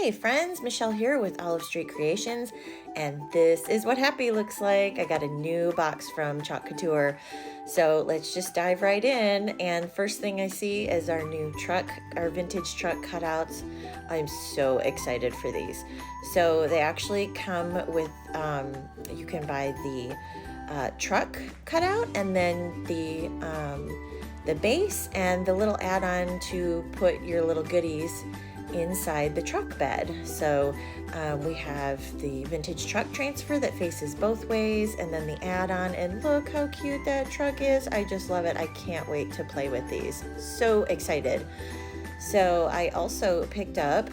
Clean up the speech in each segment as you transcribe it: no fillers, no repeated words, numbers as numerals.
Hey friends, Michelle here with Olive Street Creations, and this is what happy looks like. I got a new box from Chalk Couture, so let's just dive right in. And first thing I see is our new truck, our vintage truck cutouts. I'm so excited for these. So they actually come with, you can buy the truck cutout and then the base and the little add-on to put your little goodies inside the truck bed. So we have the vintage truck transfer that faces both ways, and then the add-on, and look how cute that truck is. I just love it. I can't wait to play with these. So excited. So I also picked up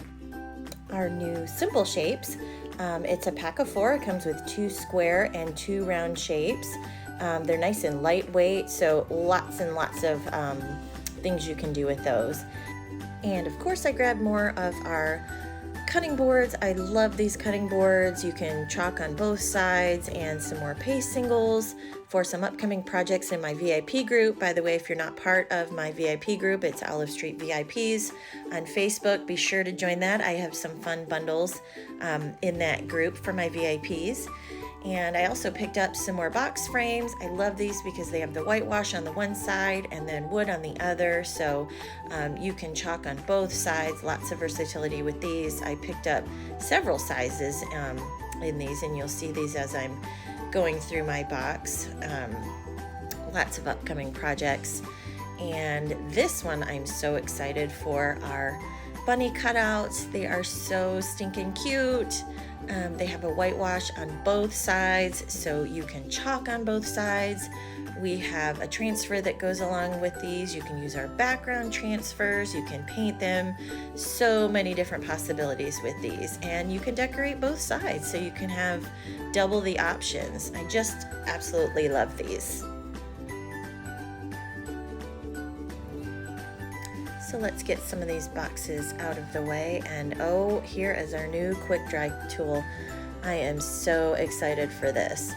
our new simple shapes. It's a pack of 4. It comes with 2 square and 2 round shapes. They're nice and lightweight, so lots and lots of things you can do with those. And of course I grabbed more of our cutting boards. I love these cutting boards. You can chalk on both sides, and some more paste singles for some upcoming projects in my VIP group. By the way, if you're not part of my VIP group, it's Olive Street VIPs on Facebook. Be sure to join that. I have some fun bundles in that group for my VIPs. And I also picked up some more box frames. I love these because they have the whitewash on the one side and then wood on the other. So you can chalk on both sides. Lots of versatility with these. I picked up several sizes in these, and you'll see these as I'm going through my box. Lots of upcoming projects. And this one I'm so excited for, our bunny cutouts. They are so stinking cute. They have a whitewash on both sides, so you can chalk on both sides. We have a transfer that goes along with these. You can use our background transfers. You can paint them. So many different possibilities with these. And you can decorate both sides, so you can have double the options. I just absolutely love these. So let's get some of these boxes out of the way, and oh, here is our new quick dry tool. I am so excited for this.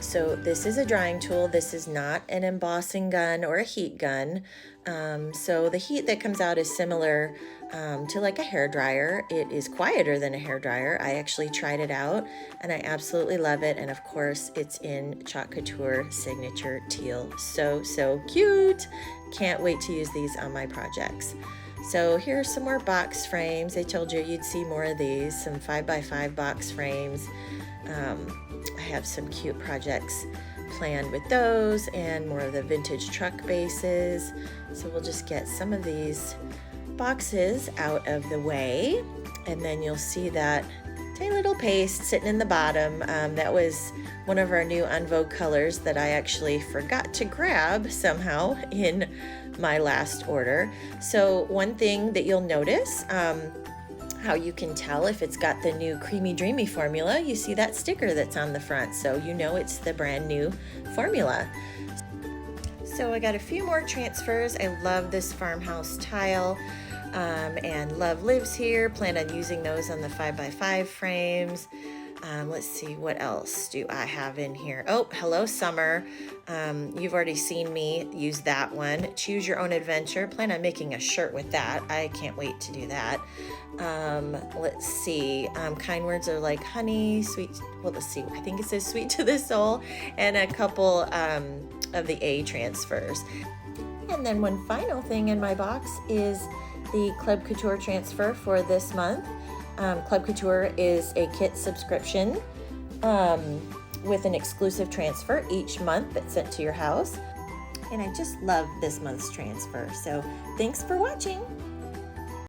So this is a drying tool. This is not an embossing gun or a heat gun. So the heat that comes out is similar to like a hair dryer. It is quieter than a hair dryer. I actually tried it out and I absolutely love it. And of course it's in Chalk Couture signature teal. So cute. Can't wait to use these on my projects. So here are some more box frames. I told you you'd see more of these, some 5x5 box frames. I have some cute projects planned with those, and more of the vintage truck bases. So we'll just get some of these boxes out of the way, and then you'll see that tiny little paste sitting in the bottom. That was one of our new En Vogue colors that I actually forgot to grab somehow in my last order. So one thing that you'll notice, how you can tell if it's got the new Creamy Dreamy formula, you see that sticker that's on the front, so you know it's the brand new formula. So I got a few more transfers. I love this farmhouse tile. And Love Lives Here. Plan on using those on the 5x5 frames. Let's see, what else do I have in here? Oh, Hello Summer. You've already seen me use that one. Choose Your Own Adventure. Plan on making a shirt with that. I can't wait to do that. Let's see. Kind words are like honey, sweet. Well, let's see. I think it says sweet to the soul, and a couple of the A transfers. And then one final thing in my box is the Club Couture transfer for this month. Club Couture is a kit subscription with an exclusive transfer each month that's sent to your house. And I just love this month's transfer. So thanks for watching.